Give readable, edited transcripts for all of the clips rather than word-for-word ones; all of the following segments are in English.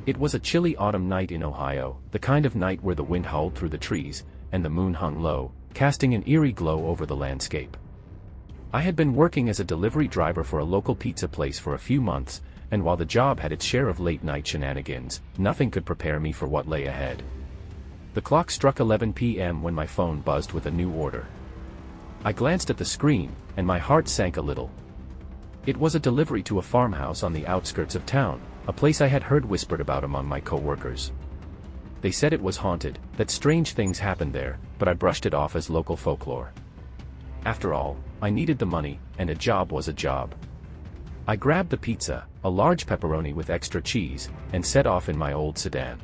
It was a chilly autumn night in Ohio, the kind of night where the wind howled through the trees, and the moon hung low, casting an eerie glow over the landscape. I had been working as a delivery driver for a local pizza place for a few months, and while the job had its share of late-night shenanigans, nothing could prepare me for what lay ahead. The clock struck 11 p.m. when my phone buzzed with a new order. I glanced at the screen, and my heart sank a little. It was a delivery to a farmhouse on the outskirts of town, a place I had heard whispered about among my co-workers. They said it was haunted, that strange things happened there, but I brushed it off as local folklore. After all, I needed the money, and a job was a job. I grabbed the pizza, a large pepperoni with extra cheese, and set off in my old sedan.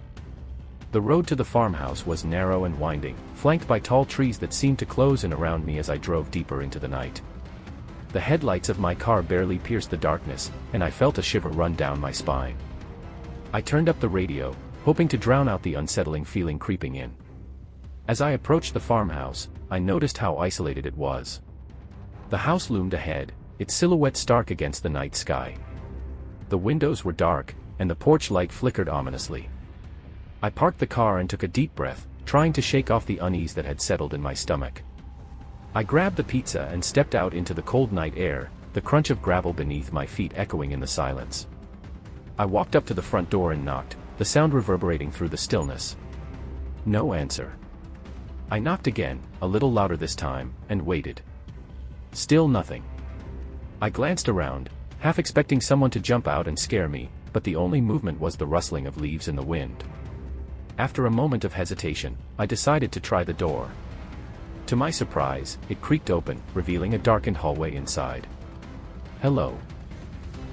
The road to the farmhouse was narrow and winding, flanked by tall trees that seemed to close in around me as I drove deeper into the night. The headlights of my car barely pierced the darkness, and I felt a shiver run down my spine. I turned up the radio, hoping to drown out the unsettling feeling creeping in. As I approached the farmhouse, I noticed how isolated it was. The house loomed ahead, its silhouette stark against the night sky. The windows were dark, and the porch light flickered ominously. I parked the car and took a deep breath, trying to shake off the unease that had settled in my stomach. I grabbed the pizza and stepped out into the cold night air, the crunch of gravel beneath my feet echoing in the silence. I walked up to the front door and knocked, the sound reverberating through the stillness. No answer. I knocked again, a little louder this time, and waited. Still nothing. I glanced around, half expecting someone to jump out and scare me, but the only movement was the rustling of leaves in the wind. After a moment of hesitation, I decided to try the door. To my surprise, it creaked open, revealing a darkened hallway inside. "Hello."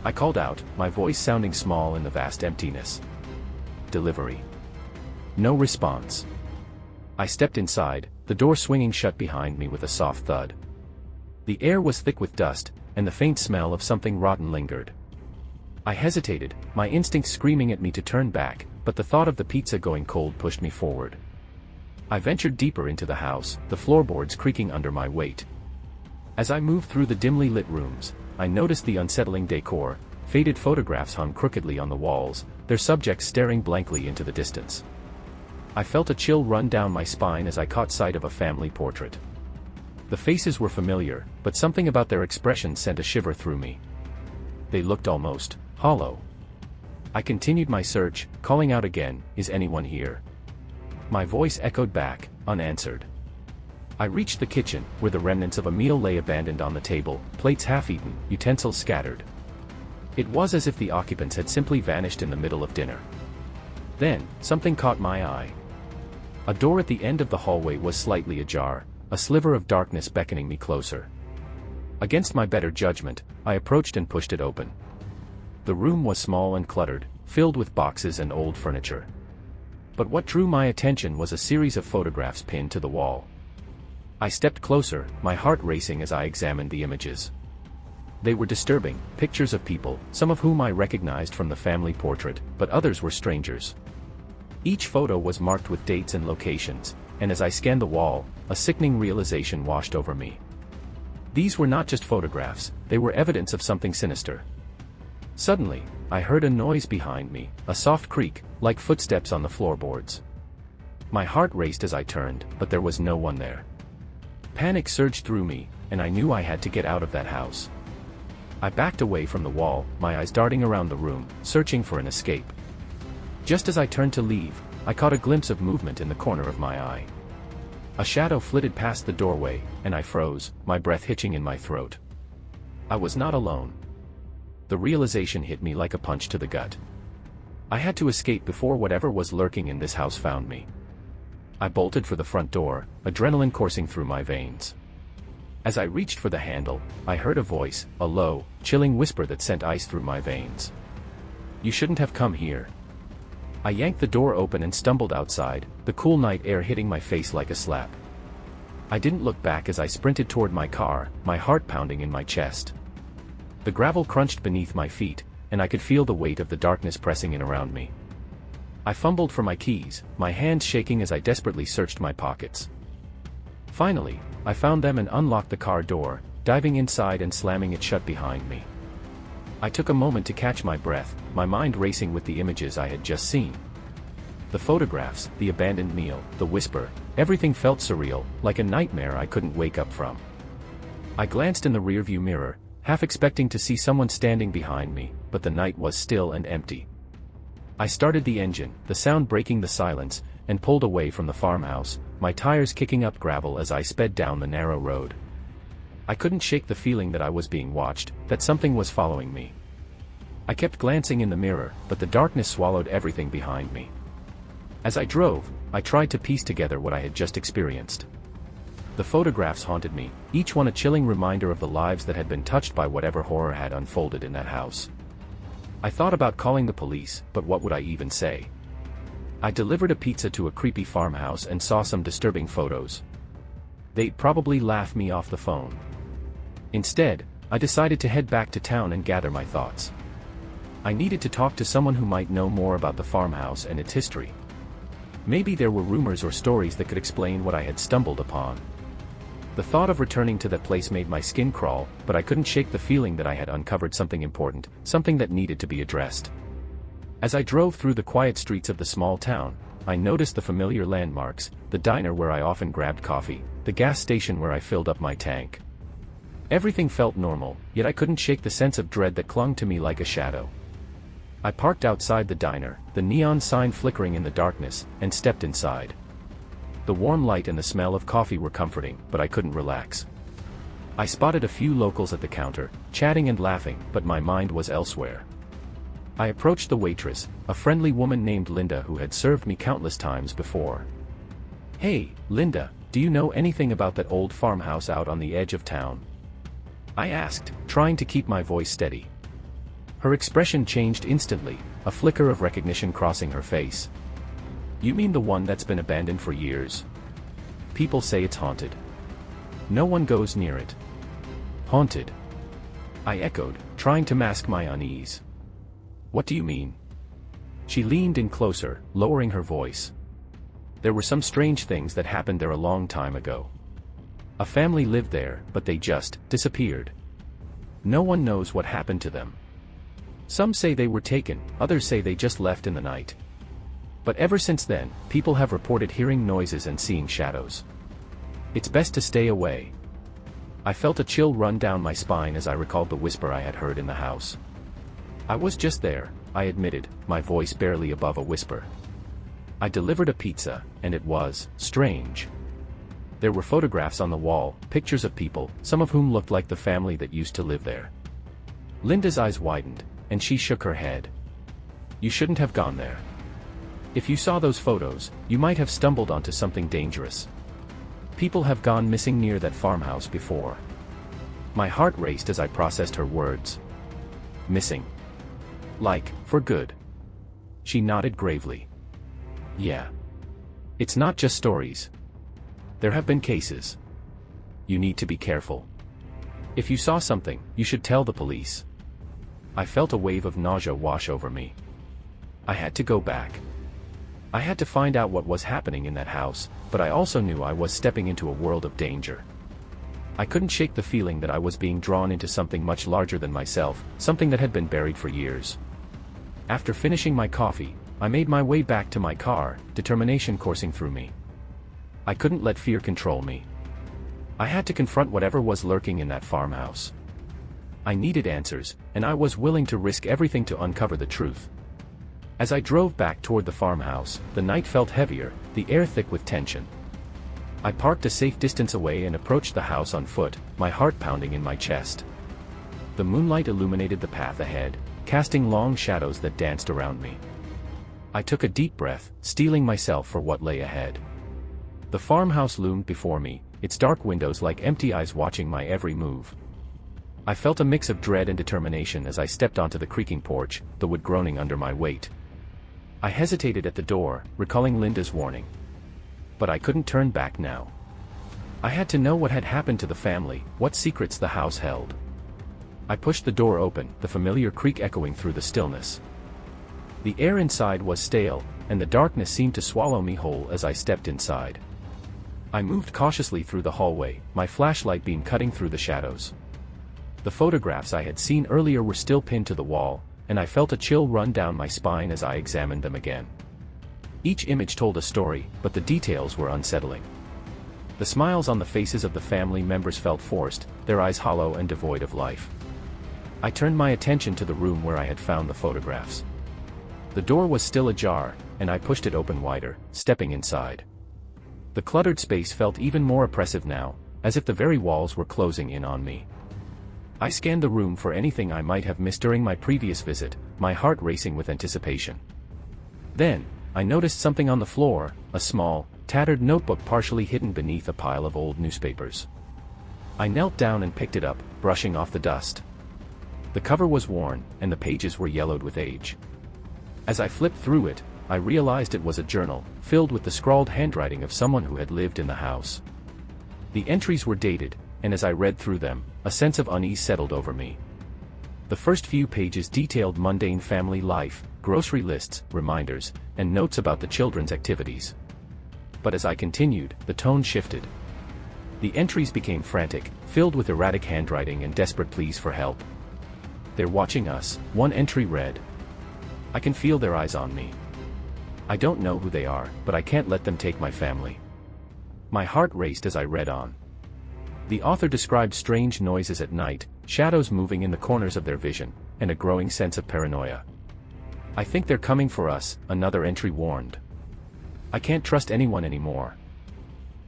I called out, my voice sounding small in the vast emptiness. "Delivery." No response. I stepped inside, the door swinging shut behind me with a soft thud. The air was thick with dust, and the faint smell of something rotten lingered. I hesitated, my instincts screaming at me to turn back, but the thought of the pizza going cold pushed me forward. I ventured deeper into the house, the floorboards creaking under my weight. As I moved through the dimly lit rooms, I noticed the unsettling decor, faded photographs hung crookedly on the walls, their subjects staring blankly into the distance. I felt a chill run down my spine as I caught sight of a family portrait. The faces were familiar, but something about their expression sent a shiver through me. They looked almost hollow. I continued my search, calling out again, "Is anyone here?" My voice echoed back, unanswered. I reached the kitchen, where the remnants of a meal lay abandoned on the table, plates half-eaten, utensils scattered. It was as if the occupants had simply vanished in the middle of dinner. Then, something caught my eye. A door at the end of the hallway was slightly ajar, a sliver of darkness beckoning me closer. Against my better judgment, I approached and pushed it open. The room was small and cluttered, filled with boxes and old furniture. But what drew my attention was a series of photographs pinned to the wall. I stepped closer, my heart racing as I examined the images. They were disturbing, pictures of people, some of whom I recognized from the family portrait, but others were strangers. Each photo was marked with dates and locations, and as I scanned the wall, a sickening realization washed over me. These were not just photographs, they were evidence of something sinister. Suddenly, I heard a noise behind me, a soft creak, like footsteps on the floorboards. My heart raced as I turned, but there was no one there. Panic surged through me, and I knew I had to get out of that house. I backed away from the wall, my eyes darting around the room, searching for an escape. Just as I turned to leave, I caught a glimpse of movement in the corner of my eye. A shadow flitted past the doorway, and I froze, my breath hitching in my throat. I was not alone. The realization hit me like a punch to the gut. I had to escape before whatever was lurking in this house found me. I bolted for the front door, adrenaline coursing through my veins. As I reached for the handle, I heard a voice, a low, chilling whisper that sent ice through my veins. "You shouldn't have come here." I yanked the door open and stumbled outside, the cool night air hitting my face like a slap. I didn't look back as I sprinted toward my car, my heart pounding in my chest. The gravel crunched beneath my feet, and I could feel the weight of the darkness pressing in around me. I fumbled for my keys, my hands shaking as I desperately searched my pockets. Finally, I found them and unlocked the car door, diving inside and slamming it shut behind me. I took a moment to catch my breath, my mind racing with the images I had just seen. The photographs, the abandoned meal, the whisper, everything felt surreal, like a nightmare I couldn't wake up from. I glanced in the rearview mirror, half expecting to see someone standing behind me, but the night was still and empty. I started the engine, the sound breaking the silence, and pulled away from the farmhouse, my tires kicking up gravel as I sped down the narrow road. I couldn't shake the feeling that I was being watched, that something was following me. I kept glancing in the mirror, but the darkness swallowed everything behind me. As I drove, I tried to piece together what I had just experienced. The photographs haunted me, each one a chilling reminder of the lives that had been touched by whatever horror had unfolded in that house. I thought about calling the police, but what would I even say? I delivered a pizza to a creepy farmhouse and saw some disturbing photos. They'd probably laugh me off the phone. Instead, I decided to head back to town and gather my thoughts. I needed to talk to someone who might know more about the farmhouse and its history. Maybe there were rumors or stories that could explain what I had stumbled upon. The thought of returning to that place made my skin crawl, but I couldn't shake the feeling that I had uncovered something important, something that needed to be addressed. As I drove through the quiet streets of the small town, I noticed the familiar landmarks, the diner where I often grabbed coffee, the gas station where I filled up my tank. Everything felt normal, yet I couldn't shake the sense of dread that clung to me like a shadow. I parked outside the diner, the neon sign flickering in the darkness, and stepped inside. The warm light and the smell of coffee were comforting, but I couldn't relax. I spotted a few locals at the counter, chatting and laughing, but my mind was elsewhere. I approached the waitress, a friendly woman named Linda who had served me countless times before. "Hey, Linda, do you know anything about that old farmhouse out on the edge of town?" I asked, trying to keep my voice steady. Her expression changed instantly, a flicker of recognition crossing her face. "You mean the one that's been abandoned for years? People say it's haunted. No one goes near it." "Haunted?" I echoed, trying to mask my unease. "What do you mean?" She leaned in closer, lowering her voice. "There were some strange things that happened there a long time ago. A family lived there, but they just disappeared. No one knows what happened to them. Some say they were taken, others say they just left in the night. But ever since then, people have reported hearing noises and seeing shadows. It's best to stay away." I felt a chill run down my spine as I recalled the whisper I had heard in the house. "I was just there," I admitted, my voice barely above a whisper. "I delivered a pizza, and it was strange. There were photographs on the wall, pictures of people, some of whom looked like the family that used to live there." Linda's eyes widened, and she shook her head. "You shouldn't have gone there. If you saw those photos, you might have stumbled onto something dangerous. People have gone missing near that farmhouse before." My heart raced as I processed her words. "Missing? Like, for good?" She nodded gravely. "Yeah. It's not just stories. There have been cases. You need to be careful. If you saw something, you should tell the police." I felt a wave of nausea wash over me. I had to go back. I had to find out what was happening in that house, but I also knew I was stepping into a world of danger. I couldn't shake the feeling that I was being drawn into something much larger than myself, something that had been buried for years. After finishing my coffee, I made my way back to my car, determination coursing through me. I couldn't let fear control me. I had to confront whatever was lurking in that farmhouse. I needed answers, and I was willing to risk everything to uncover the truth. As I drove back toward the farmhouse, the night felt heavier, the air thick with tension. I parked a safe distance away and approached the house on foot, my heart pounding in my chest. The moonlight illuminated the path ahead, casting long shadows that danced around me. I took a deep breath, steeling myself for what lay ahead. The farmhouse loomed before me, its dark windows like empty eyes watching my every move. I felt a mix of dread and determination as I stepped onto the creaking porch, the wood groaning under my weight. I hesitated at the door, recalling Linda's warning. But I couldn't turn back now. I had to know what had happened to the family, what secrets the house held. I pushed the door open, the familiar creak echoing through the stillness. The air inside was stale, and the darkness seemed to swallow me whole as I stepped inside. I moved cautiously through the hallway, my flashlight beam cutting through the shadows. The photographs I had seen earlier were still pinned to the wall, and I felt a chill run down my spine as I examined them again. Each image told a story, but the details were unsettling. The smiles on the faces of the family members felt forced, their eyes hollow and devoid of life. I turned my attention to the room where I had found the photographs. The door was still ajar, and I pushed it open wider, stepping inside. The cluttered space felt even more oppressive now, as if the very walls were closing in on me. I scanned the room for anything I might have missed during my previous visit, my heart racing with anticipation. Then, I noticed something on the floor, a small, tattered notebook partially hidden beneath a pile of old newspapers. I knelt down and picked it up, brushing off the dust. The cover was worn, and the pages were yellowed with age. As I flipped through it, I realized it was a journal, filled with the scrawled handwriting of someone who had lived in the house. The entries were dated, and as I read through them, a sense of unease settled over me. The first few pages detailed mundane family life, grocery lists, reminders, and notes about the children's activities. But as I continued, the tone shifted. The entries became frantic, filled with erratic handwriting and desperate pleas for help. "They're watching us," one entry read. "I can feel their eyes on me. I don't know who they are, but I can't let them take my family." My heart raced as I read on. The author described strange noises at night, shadows moving in the corners of their vision, and a growing sense of paranoia. "I think they're coming for us," another entry warned. "I can't trust anyone anymore.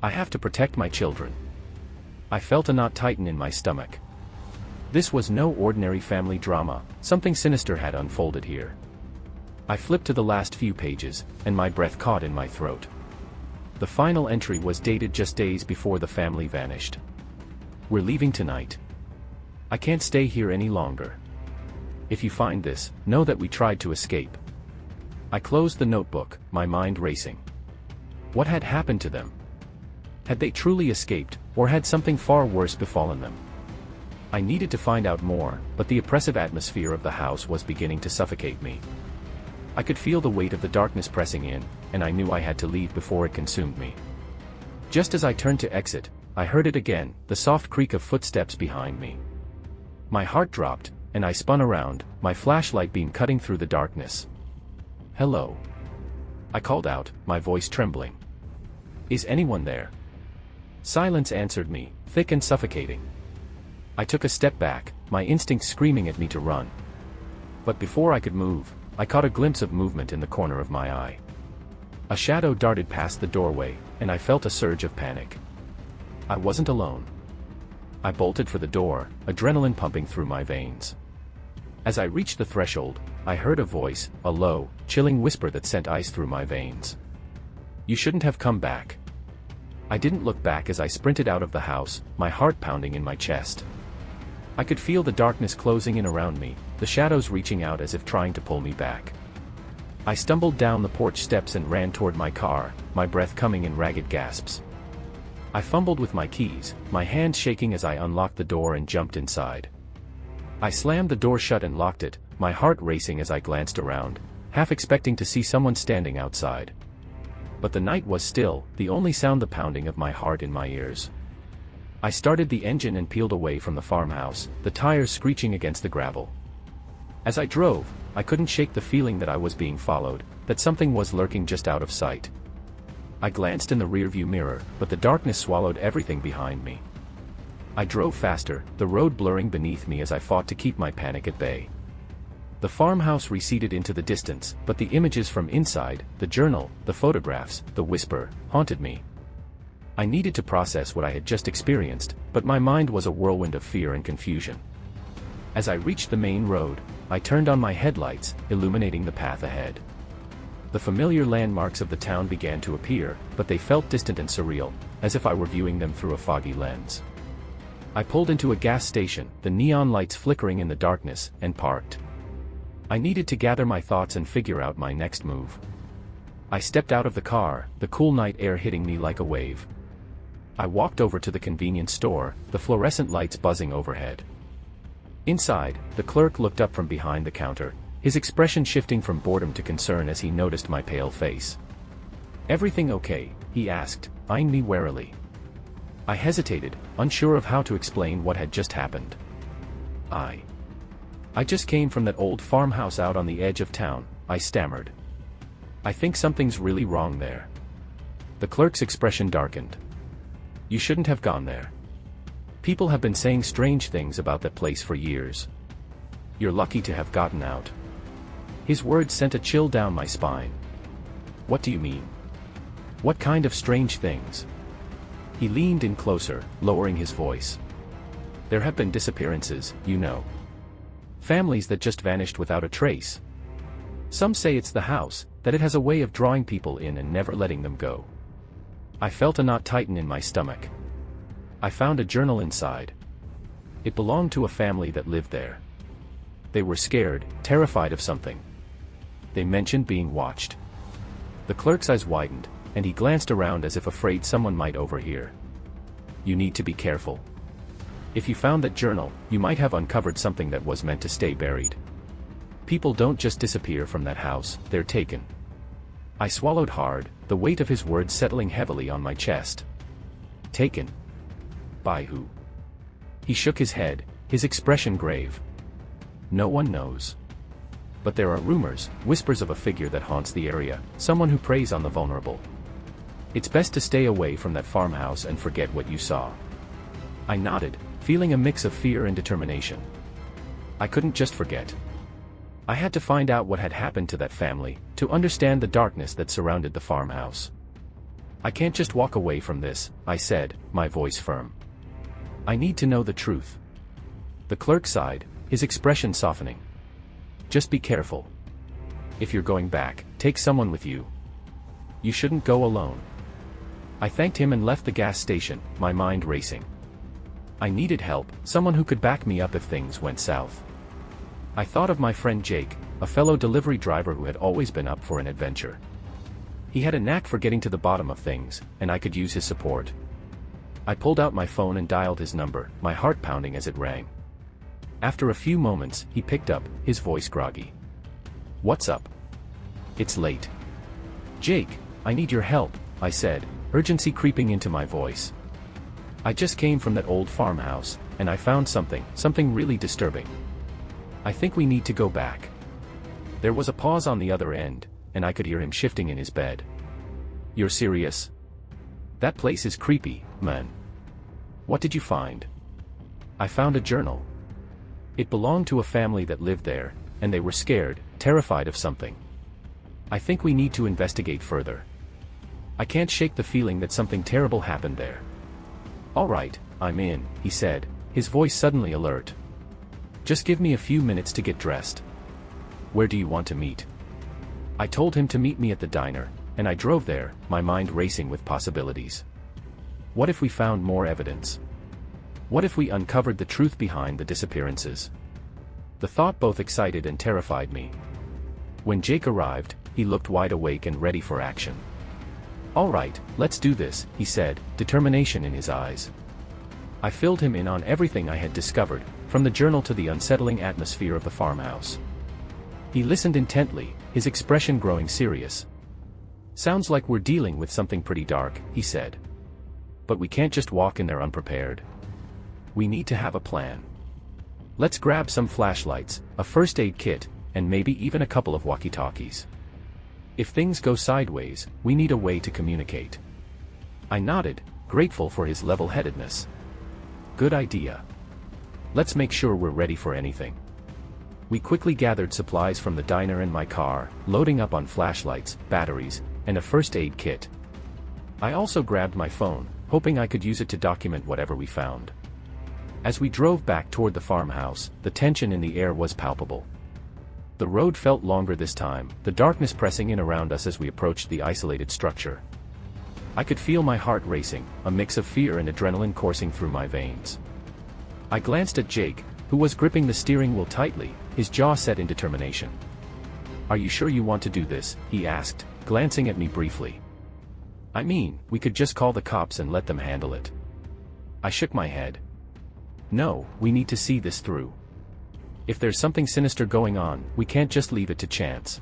I have to protect my children." I felt a knot tighten in my stomach. This was no ordinary family drama, something sinister had unfolded here. I flipped to the last few pages, and my breath caught in my throat. The final entry was dated just days before the family vanished. "We're leaving tonight. I can't stay here any longer. If you find this, know that we tried to escape." I closed the notebook, my mind racing. What had happened to them? Had they truly escaped, or had something far worse befallen them? I needed to find out more, but the oppressive atmosphere of the house was beginning to suffocate me. I could feel the weight of the darkness pressing in, and I knew I had to leave before it consumed me. Just as I turned to exit, I heard it again, the soft creak of footsteps behind me. My heart dropped, and I spun around, my flashlight beam cutting through the darkness. "Hello," I called out, my voice trembling. "Is anyone there?" Silence answered me, thick and suffocating. I took a step back, my instincts screaming at me to run. But before I could move, I caught a glimpse of movement in the corner of my eye. A shadow darted past the doorway, and I felt a surge of panic. I wasn't alone. I bolted for the door, adrenaline pumping through my veins. As I reached the threshold, I heard a voice, a low, chilling whisper that sent ice through my veins. "You shouldn't have come back." I didn't look back as I sprinted out of the house, my heart pounding in my chest. I could feel the darkness closing in around me, the shadows reaching out as if trying to pull me back. I stumbled down the porch steps and ran toward my car, my breath coming in ragged gasps. I fumbled with my keys, my hands shaking as I unlocked the door and jumped inside. I slammed the door shut and locked it, my heart racing as I glanced around, half expecting to see someone standing outside. But the night was still, the only sound the pounding of my heart in my ears. I started the engine and peeled away from the farmhouse, the tires screeching against the gravel. As I drove, I couldn't shake the feeling that I was being followed, that something was lurking just out of sight. I glanced in the rearview mirror, but the darkness swallowed everything behind me. I drove faster, the road blurring beneath me as I fought to keep my panic at bay. The farmhouse receded into the distance, but the images from inside, the journal, the photographs, the whisper, haunted me. I needed to process what I had just experienced, but my mind was a whirlwind of fear and confusion. As I reached the main road, I turned on my headlights, illuminating the path ahead. The familiar landmarks of the town began to appear, but they felt distant and surreal, as if I were viewing them through a foggy lens. I pulled into a gas station, the neon lights flickering in the darkness, and parked. I needed to gather my thoughts and figure out my next move. I stepped out of the car, the cool night air hitting me like a wave. I walked over to the convenience store, the fluorescent lights buzzing overhead. Inside, the clerk looked up from behind the counter, his expression shifting from boredom to concern as he noticed my pale face. "Everything okay?" he asked, eyeing me warily. I hesitated, unsure of how to explain what had just happened. I just came from that old farmhouse out on the edge of town, I stammered. I think something's really wrong there. The clerk's expression darkened. You shouldn't have gone there. People have been saying strange things about that place for years. You're lucky to have gotten out. His words sent a chill down my spine. What do you mean? What kind of strange things? He leaned in closer, lowering his voice. There have been disappearances, you know. Families that just vanished without a trace. Some say it's the house, that it has a way of drawing people in and never letting them go. I felt a knot tighten in my stomach. I found a journal inside. It belonged to a family that lived there. They were scared, terrified of something. They mentioned being watched. The clerk's eyes widened, and he glanced around as if afraid someone might overhear. You need to be careful. If you found that journal, you might have uncovered something that was meant to stay buried. People don't just disappear from that house, they're taken. I swallowed hard, the weight of his words settling heavily on my chest. Taken? By who? He shook his head, his expression grave. No one knows. But there are rumors, whispers of a figure that haunts the area, someone who preys on the vulnerable. It's best to stay away from that farmhouse and forget what you saw. I nodded, feeling a mix of fear and determination. I couldn't just forget. I had to find out what had happened to that family, to understand the darkness that surrounded the farmhouse. I can't just walk away from this, I said, my voice firm. I need to know the truth. The clerk sighed, his expression softening. Just be careful. If you're going back, take someone with you. You shouldn't go alone. I thanked him and left the gas station, my mind racing. I needed help, someone who could back me up if things went south. I thought of my friend Jake, a fellow delivery driver who had always been up for an adventure. He had a knack for getting to the bottom of things, and I could use his support. I pulled out my phone and dialed his number, my heart pounding as it rang. After a few moments, he picked up, his voice groggy. What's up? It's late. Jake, I need your help, I said, urgency creeping into my voice. I just came from that old farmhouse, and I found something really disturbing. I think we need to go back. There was a pause on the other end, and I could hear him shifting in his bed. You're serious? That place is creepy, man. What did you find? I found a journal. It belonged to a family that lived there, and they were scared, terrified of something. I think we need to investigate further. I can't shake the feeling that something terrible happened there. All right, I'm in, he said, his voice suddenly alert. Just give me a few minutes to get dressed. Where do you want to meet? I told him to meet me at the diner, and I drove there, my mind racing with possibilities. What if we found more evidence? What if we uncovered the truth behind the disappearances? The thought both excited and terrified me. When Jake arrived, he looked wide awake and ready for action. All right, let's do this, he said, determination in his eyes. I filled him in on everything I had discovered, from the journal to the unsettling atmosphere of the farmhouse. He listened intently, his expression growing serious. Sounds like we're dealing with something pretty dark, he said. But we can't just walk in there unprepared. We need to have a plan. Let's grab some flashlights, a first aid kit, and maybe even a couple of walkie-talkies. If things go sideways, we need a way to communicate. I nodded, grateful for his level-headedness. Good idea. Let's make sure we're ready for anything. We quickly gathered supplies from the diner and my car, loading up on flashlights, batteries, and a first aid kit. I also grabbed my phone, hoping I could use it to document whatever we found. As we drove back toward the farmhouse, the tension in the air was palpable. The road felt longer this time, the darkness pressing in around us as we approached the isolated structure. I could feel my heart racing, a mix of fear and adrenaline coursing through my veins. I glanced at Jake, who was gripping the steering wheel tightly, his jaw set in determination. Are you sure you want to do this? He asked, glancing at me briefly. I mean, we could just call the cops and let them handle it. I shook my head. No, we need to see this through. If there's something sinister going on, we can't just leave it to chance.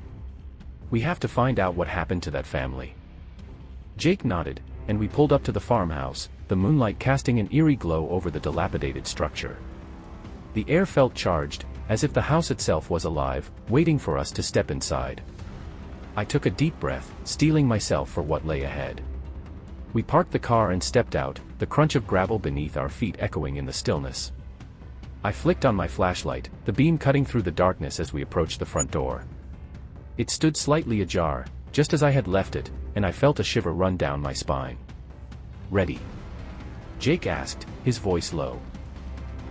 We have to find out what happened to that family. Jake nodded, and we pulled up to the farmhouse, the moonlight casting an eerie glow over the dilapidated structure. The air felt charged, as if the house itself was alive, waiting for us to step inside. I took a deep breath, steeling myself for what lay ahead. We parked the car and stepped out, the crunch of gravel beneath our feet echoing in the stillness. I flicked on my flashlight, the beam cutting through the darkness as we approached the front door. It stood slightly ajar, just as I had left it, and I felt a shiver run down my spine. "Ready?" Jake asked, his voice low.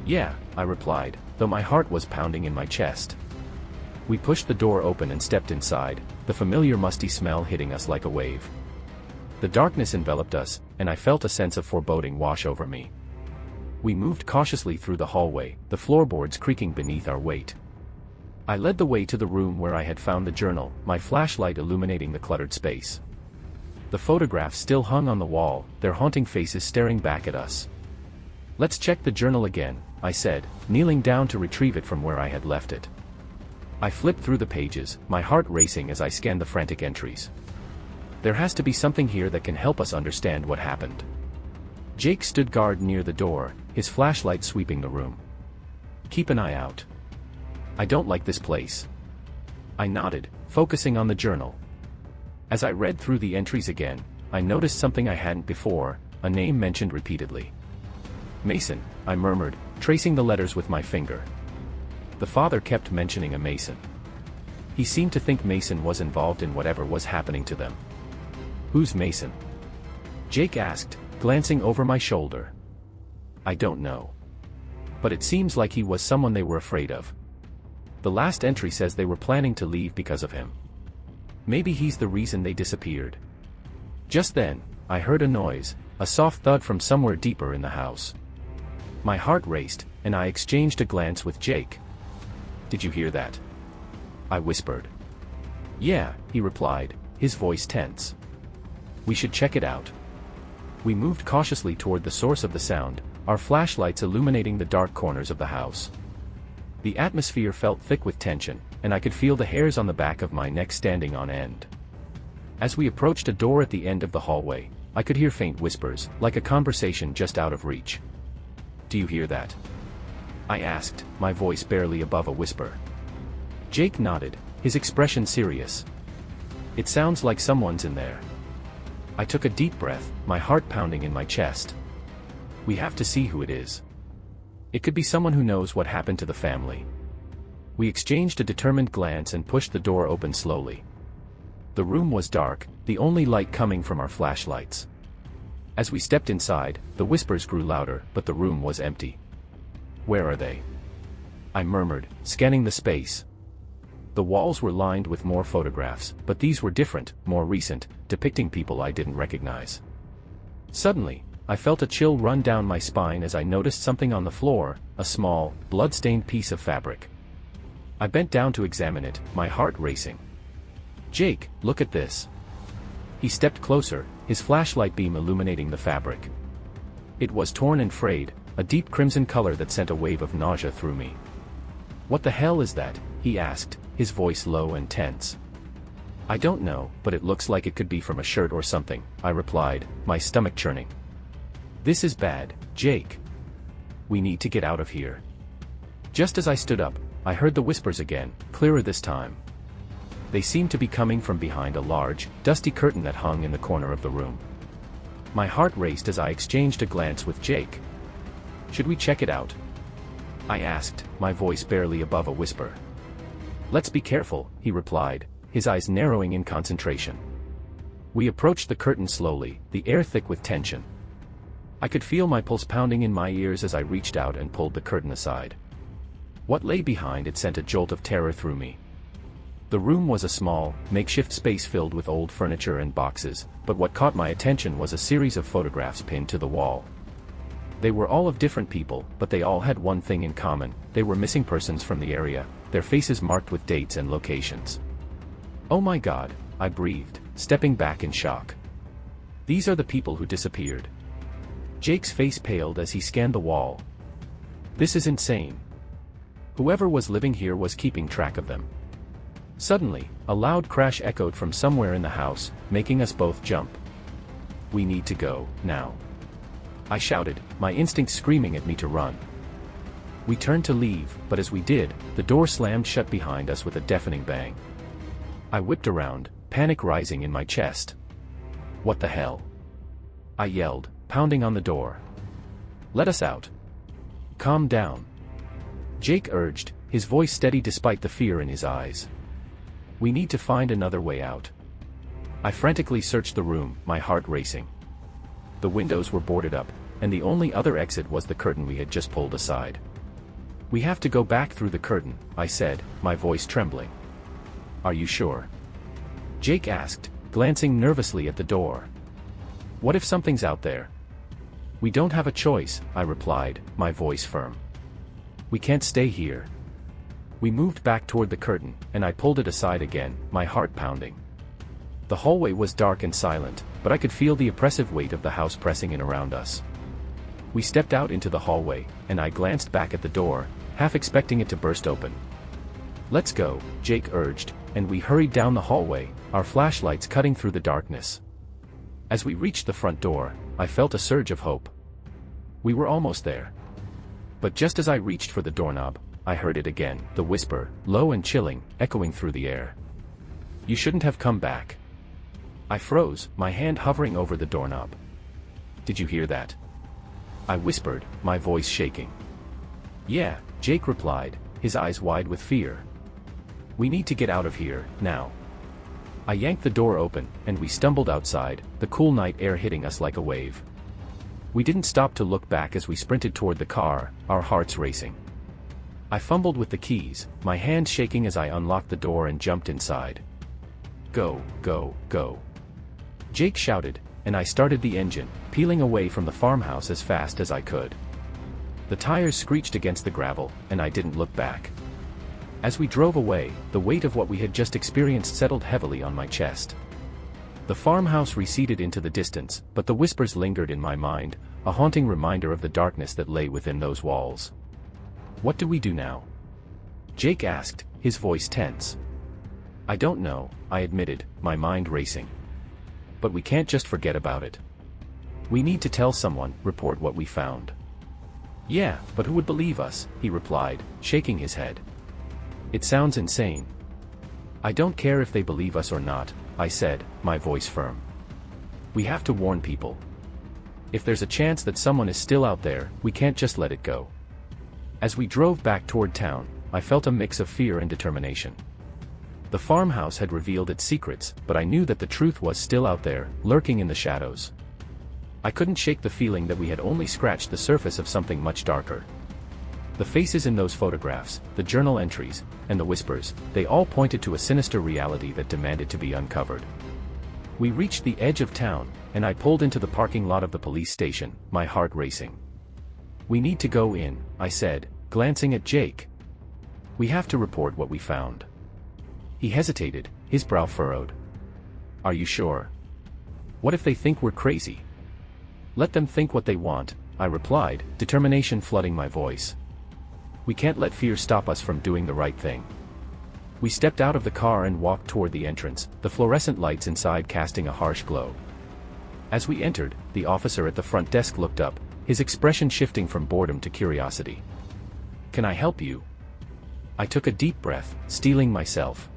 "Yeah," I replied, though my heart was pounding in my chest. We pushed the door open and stepped inside, the familiar musty smell hitting us like a wave. The darkness enveloped us, and I felt a sense of foreboding wash over me. We moved cautiously through the hallway, the floorboards creaking beneath our weight. I led the way to the room where I had found the journal, my flashlight illuminating the cluttered space. The photographs still hung on the wall, their haunting faces staring back at us. "Let's check the journal again," I said, kneeling down to retrieve it from where I had left it. I flipped through the pages, my heart racing as I scanned the frantic entries. There has to be something here that can help us understand what happened. Jake stood guard near the door, his flashlight sweeping the room. "Keep an eye out. I don't like this place." I nodded, focusing on the journal. As I read through the entries again, I noticed something I hadn't before, a name mentioned repeatedly. "Mason," I murmured, tracing the letters with my finger. The father kept mentioning a Mason. He seemed to think Mason was involved in whatever was happening to them. "Who's Mason?" Jake asked, glancing over my shoulder. "I don't know. But it seems like he was someone they were afraid of. The last entry says they were planning to leave because of him. Maybe he's the reason they disappeared." Just then, I heard a noise, a soft thud from somewhere deeper in the house. My heart raced, and I exchanged a glance with Jake. "Did you hear that?" I whispered. "Yeah," he replied, his voice tense. "We should check it out." We moved cautiously toward the source of the sound, our flashlights illuminating the dark corners of the house. The atmosphere felt thick with tension, and I could feel the hairs on the back of my neck standing on end. As we approached a door at the end of the hallway, I could hear faint whispers, like a conversation just out of reach. "Do you hear that?" I asked, my voice barely above a whisper. Jake nodded, his expression serious. "It sounds like someone's in there." I took a deep breath, my heart pounding in my chest. "We have to see who it is. It could be someone who knows what happened to the family." We exchanged a determined glance and pushed the door open slowly. The room was dark, the only light coming from our flashlights. As we stepped inside, the whispers grew louder, but the room was empty. "Where are they?" I murmured, scanning the space. The walls were lined with more photographs, but these were different, more recent, depicting people I didn't recognize. Suddenly, I felt a chill run down my spine as I noticed something on the floor, a small, blood-stained piece of fabric. I bent down to examine it, my heart racing. "Jake, look at this." He stepped closer, his flashlight beam illuminating the fabric. It was torn and frayed, a deep crimson color that sent a wave of nausea through me. "What the hell is that?" he asked, his voice low and tense. "I don't know, but it looks like it could be from a shirt or something," I replied, my stomach churning. "This is bad, Jake. We need to get out of here." Just as I stood up, I heard the whispers again, clearer this time. They seemed to be coming from behind a large, dusty curtain that hung in the corner of the room. My heart raced as I exchanged a glance with Jake. "Should we check it out?" I asked, my voice barely above a whisper. "Let's be careful," he replied, his eyes narrowing in concentration. We approached the curtain slowly, the air thick with tension. I could feel my pulse pounding in my ears as I reached out and pulled the curtain aside. What lay behind it sent a jolt of terror through me. The room was a small, makeshift space filled with old furniture and boxes, but what caught my attention was a series of photographs pinned to the wall. They were all of different people, but they all had one thing in common: they were missing persons from the area, their faces marked with dates and locations. "Oh my God," I breathed, stepping back in shock. "These are the people who disappeared." Jake's face paled as he scanned the wall. "This is insane. Whoever was living here was keeping track of them." Suddenly, a loud crash echoed from somewhere in the house, making us both jump. "We need to go, now," I shouted, my instinct screaming at me to run. We turned to leave, but as we did, the door slammed shut behind us with a deafening bang. I whipped around, panic rising in my chest. "What the hell?" I yelled, pounding on the door. "Let us out." "Calm down," Jake urged, his voice steady despite the fear in his eyes. "We need to find another way out." I frantically searched the room, my heart racing. The windows were boarded up, and the only other exit was the curtain we had just pulled aside. "We have to go back through the curtain," I said, my voice trembling. "Are you sure?" Jake asked, glancing nervously at the door. "What if something's out there?" "We don't have a choice," I replied, my voice firm. "We can't stay here." We moved back toward the curtain, and I pulled it aside again, my heart pounding. The hallway was dark and silent, but I could feel the oppressive weight of the house pressing in around us. We stepped out into the hallway, and I glanced back at the door, half expecting it to burst open. "Let's go," Jake urged, and we hurried down the hallway, our flashlights cutting through the darkness. As we reached the front door, I felt a surge of hope. We were almost there. But just as I reached for the doorknob, I heard it again, the whisper, low and chilling, echoing through the air. "You shouldn't have come back." I froze, my hand hovering over the doorknob. "Did you hear that?" I whispered, my voice shaking. "Yeah," Jake replied, his eyes wide with fear. "We need to get out of here, now." I yanked the door open, and we stumbled outside, the cool night air hitting us like a wave. We didn't stop to look back as we sprinted toward the car, our hearts racing. I fumbled with the keys, my hand shaking as I unlocked the door and jumped inside. "Go, go, go," Jake shouted, and I started the engine, peeling away from the farmhouse as fast as I could. The tires screeched against the gravel, and I didn't look back. As we drove away, the weight of what we had just experienced settled heavily on my chest. The farmhouse receded into the distance, but the whispers lingered in my mind, a haunting reminder of the darkness that lay within those walls. "What do we do now?" Jake asked, his voice tense. "I don't know," I admitted, my mind racing. "But we can't just forget about it. We need to tell someone, report what we found." "Yeah, but who would believe us?" he replied, shaking his head. "It sounds insane." "I don't care if they believe us or not," I said, my voice firm. "We have to warn people. If there's a chance that someone is still out there, we can't just let it go." As we drove back toward town, I felt a mix of fear and determination. The farmhouse had revealed its secrets, but I knew that the truth was still out there, lurking in the shadows. I couldn't shake the feeling that we had only scratched the surface of something much darker. The faces in those photographs, the journal entries, and the whispers, they all pointed to a sinister reality that demanded to be uncovered. We reached the edge of town, and I pulled into the parking lot of the police station, my heart racing. "We need to go in," I said, glancing at Jake. "We have to report what we found." He hesitated, his brow furrowed. "Are you sure? What if they think we're crazy?" "Let them think what they want," I replied, determination flooding my voice. "We can't let fear stop us from doing the right thing." We stepped out of the car and walked toward the entrance, the fluorescent lights inside casting a harsh glow. As we entered, the officer at the front desk looked up, his expression shifting from boredom to curiosity. "Can I help you?" I took a deep breath, steeling myself.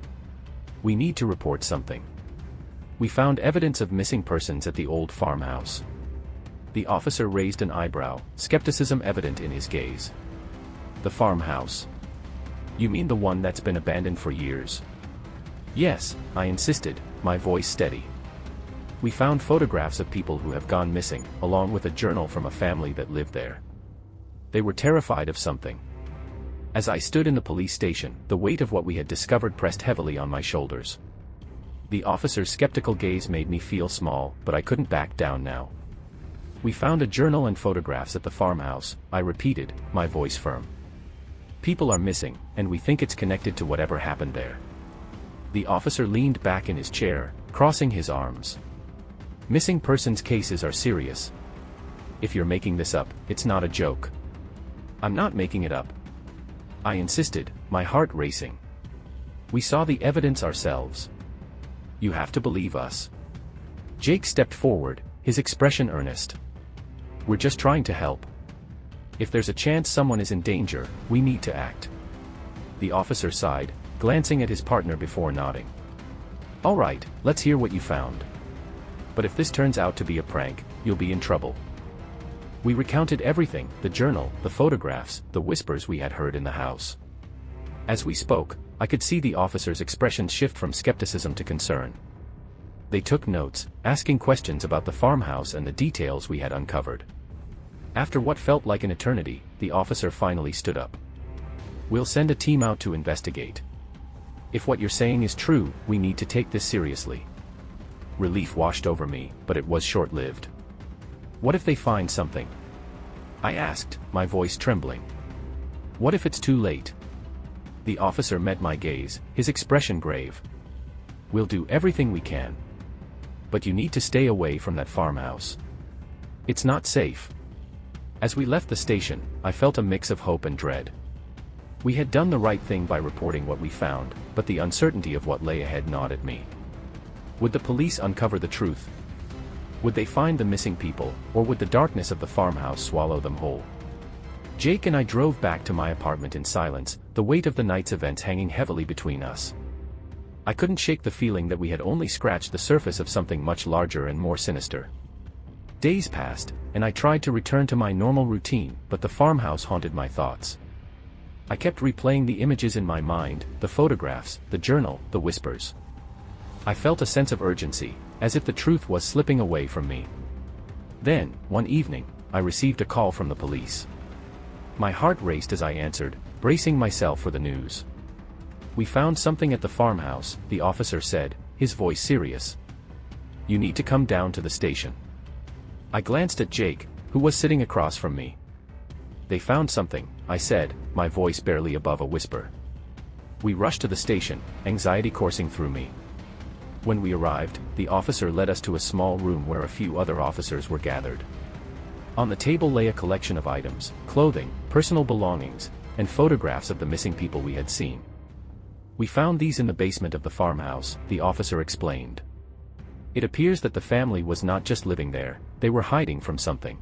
"We need to report something. We found evidence of missing persons at the old farmhouse." The officer raised an eyebrow, skepticism evident in his gaze. "The farmhouse? You mean the one that's been abandoned for years?" "Yes," I insisted, my voice steady. "We found photographs of people who have gone missing, along with a journal from a family that lived there. They were terrified of something." As I stood in the police station, the weight of what we had discovered pressed heavily on my shoulders. The officer's skeptical gaze made me feel small, but I couldn't back down now. "We found a journal and photographs at the farmhouse," I repeated, my voice firm. "People are missing, and we think it's connected to whatever happened there." The officer leaned back in his chair, crossing his arms. "Missing persons cases are serious. If you're making this up, it's not a joke." "I'm not making it up," I insisted, my heart racing. "We saw the evidence ourselves. You have to believe us." Jake stepped forward, his expression earnest. "We're just trying to help." If there's a chance someone is in danger, we need to act. The officer sighed, glancing at his partner before nodding. All right, let's hear what you found. But if this turns out to be a prank, you'll be in trouble. We recounted everything, the journal, the photographs, the whispers we had heard in the house. As we spoke, I could see the officer's expression shift from skepticism to concern. They took notes, asking questions about the farmhouse and the details we had uncovered. After what felt like an eternity, the officer finally stood up. We'll send a team out to investigate. If what you're saying is true, we need to take this seriously. Relief washed over me, but it was short-lived. What if they find something? I asked, my voice trembling. What if it's too late? The officer met my gaze, his expression grave. We'll do everything we can. But you need to stay away from that farmhouse. It's not safe. As we left the station, I felt a mix of hope and dread. We had done the right thing by reporting what we found, but the uncertainty of what lay ahead gnawed at me. Would the police uncover the truth? Would they find the missing people, or would the darkness of the farmhouse swallow them whole? Jake and I drove back to my apartment in silence, the weight of the night's events hanging heavily between us. I couldn't shake the feeling that we had only scratched the surface of something much larger and more sinister. Days passed, and I tried to return to my normal routine, but the farmhouse haunted my thoughts. I kept replaying the images in my mind, the photographs, the journal, the whispers. I felt a sense of urgency, as if the truth was slipping away from me. Then, one evening, I received a call from the police. My heart raced as I answered, bracing myself for the news. We found something at the farmhouse, the officer said, his voice serious. You need to come down to the station. I glanced at Jake, who was sitting across from me. They found something, I said, my voice barely above a whisper. We rushed to the station, anxiety coursing through me. When we arrived, the officer led us to a small room where a few other officers were gathered. On the table lay a collection of items, clothing, personal belongings, and photographs of the missing people we had seen. We found these in the basement of the farmhouse, the officer explained. It appears that the family was not just living there, they were hiding from something.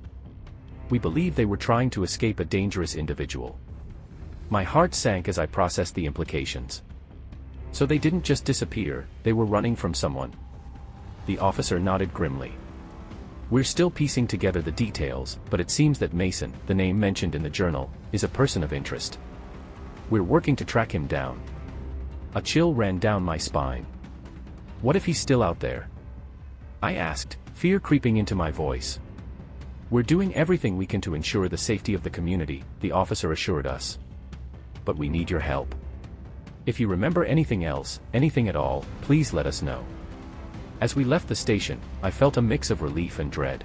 We believe they were trying to escape a dangerous individual. My heart sank as I processed the implications. So they didn't just disappear, they were running from someone. The officer nodded grimly. We're still piecing together the details, but it seems that Mason, the name mentioned in the journal, is a person of interest. We're working to track him down. A chill ran down my spine. What if he's still out there? I asked, fear creeping into my voice. We're doing everything we can to ensure the safety of the community, the officer assured us. But we need your help. If you remember anything else, anything at all, please let us know. As we left the station, I felt a mix of relief and dread.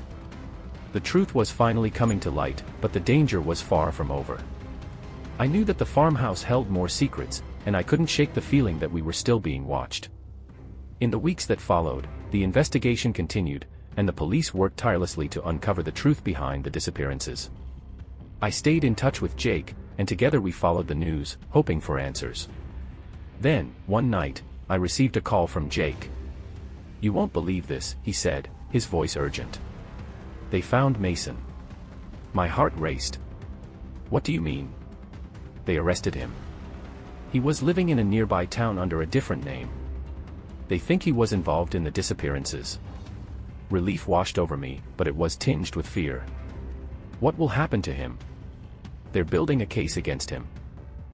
The truth was finally coming to light, but the danger was far from over. I knew that the farmhouse held more secrets, and I couldn't shake the feeling that we were still being watched. In the weeks that followed, the investigation continued, and the police worked tirelessly to uncover the truth behind the disappearances. I stayed in touch with Jake, and together we followed the news, hoping for answers. Then, one night, I received a call from Jake. You won't believe this, he said, his voice urgent. They found Mason. My heart raced. What do you mean? They arrested him. He was living in a nearby town under a different name. They think he was involved in the disappearances. Relief washed over me, but it was tinged with fear. What will happen to him? They're building a case against him.